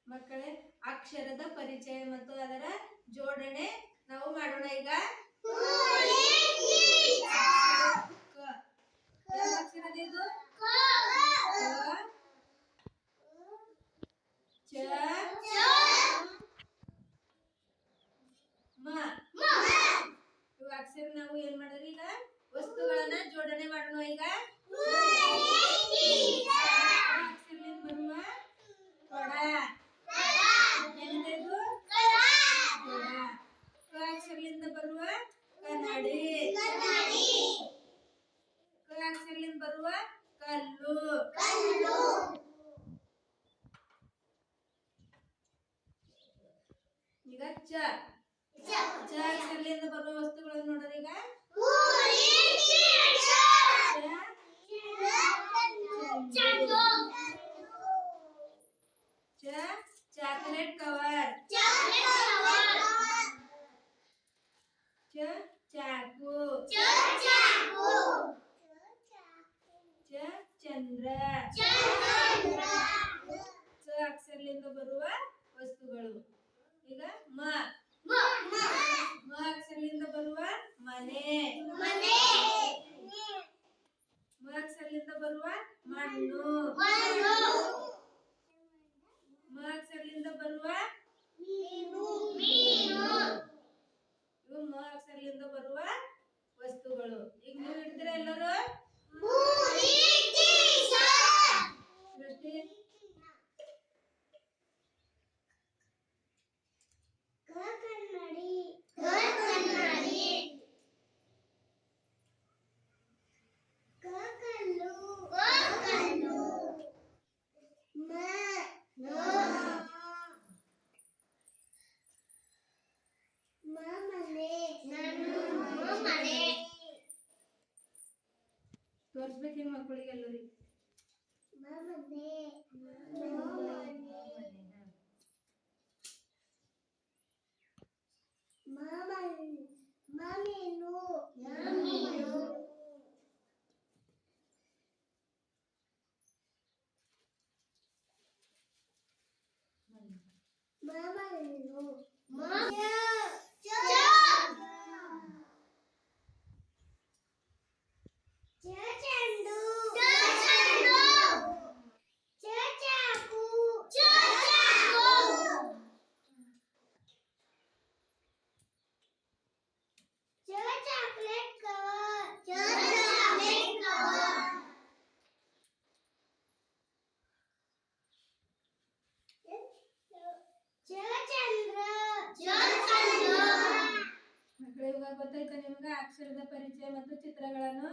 ಮಕ್ಕಳೇ ಅಕ್ಷರದ ಪರಿಚಯ ಮತ್ತು ಅದರ ಜೋಡಣೆ ನಾವು ಮಾಡೋಣ ಈಗ ಯಾವ ಅಕ್ಷರ ಇದು ಚ ಮ ಇವು ಅಕ್ಷರ ನಾವು ಏನ್ ಮಾಡೋದು ಈಗ ವಸ್ತುಗಳನ್ನ ಜೋಡಣೆ ಮಾಡೋಣ ಈಗ ಅಕ್ಷರದಿಂದ ಬರುವ ಕೊಡ ಏನಿದೆ ಕ ಅಕ್ಷರದಿಂದ ಬರುವ ಕನ್ನಡಿ ಕ ಅಕ್ಷರದಿಂದ ಬರುವ ಕಲ್ಲು ಈಗ ಚ ಅಕ್ಷರದಿಂದ ಬರುವ ವಸ್ತುಗಳನ್ನು ನೋಡೋಣ ಈಗ ಚಾಕ್ಲೇಟ್ ಕವರ್ ಚಾಕು ಚಂದ್ರ ಅಕ್ಷರದಿಂದ ಬರುವ ವಸ್ತುಗಳು ಈಗ ಮ ಅಕ್ಷರದಿಂದ ಬರುವ ಮನೆ ಮ ಅಕ್ಷರದಿಂದ ಬರುವ ಮಣ್ಣು ಮ ಅಕ್ಷರದಿಂದ ಬರುವ ಇವು ಮ ಅಕ್ಷರದಿಂದ ಬರುವ ವಸ್ತುಗಳು ಈಗ ನೀವು ಹಿಡಿದ್ರೆ ಎಲ್ಲರೂ ತೋರಿಸ್ಬೇಕು ಮಕ್ಕಳಿಗೆ ಎಲ್ಲರಿಗೆ ಗೊತ್ತಾಯ್ತಾ ನಿಮ್ಗೆ ಅಕ್ಷರದ ಪರಿಚಯ ಮತ್ತು ಚಿತ್ರಗಳನ್ನು